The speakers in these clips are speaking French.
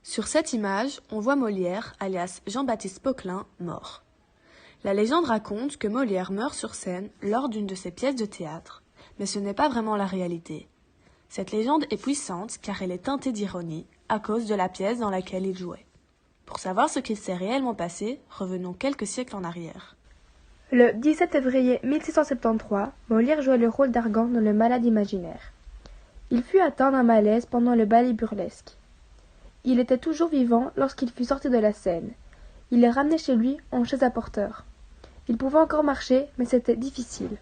Sur cette image, on voit Molière, alias Jean-Baptiste Poquelin, mort. La légende raconte que Molière meurt sur scène lors d'une de ses pièces de théâtre, mais ce n'est pas vraiment la réalité. Cette légende est puissante car elle est teintée d'ironie à cause de la pièce dans laquelle il jouait. Pour savoir ce qu'il s'est réellement passé, revenons quelques siècles en arrière. Le 17 février 1673, Molière jouait le rôle d'Argan dans Le Malade imaginaire. Il fut atteint d'un malaise pendant le ballet burlesque. Il était toujours vivant lorsqu'il fut sorti de la scène. Il est ramené chez lui en chaise à porteur. Il pouvait encore marcher, mais c'était difficile.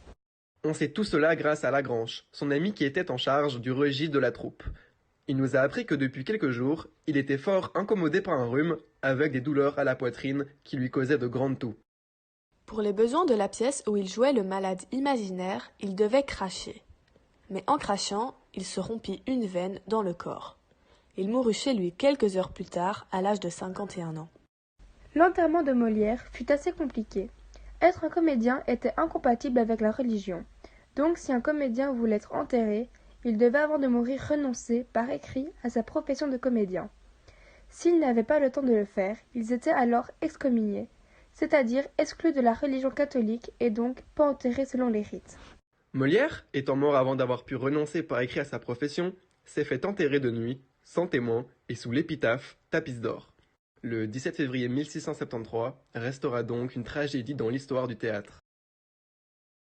On sait tout cela grâce à Lagrange, son ami qui était en charge du registre de la troupe. Il nous a appris que depuis quelques jours, il était fort incommodé par un rhume, avec des douleurs à la poitrine qui lui causaient de grandes toux. Pour les besoins de la pièce où il jouait le malade imaginaire, il devait cracher. Mais en crachant, il se rompit une veine dans le corps. Il mourut chez lui quelques heures plus tard, à l'âge de 51 ans. L'enterrement de Molière fut assez compliqué. Être un comédien était incompatible avec la religion. Donc si un comédien voulait être enterré, il devait avant de mourir renoncer, par écrit, à sa profession de comédien. S'ils n'avaient pas le temps de le faire, ils étaient alors excommuniés, c'est-à-dire exclus de la religion catholique et donc pas enterrés selon les rites. Molière, étant mort avant d'avoir pu renoncer par écrit à sa profession, s'est fait enterrer de nuit, sans témoin et sous l'épitaphe Tapis d'or. Le 17 février 1673 restera donc une tragédie dans l'histoire du théâtre.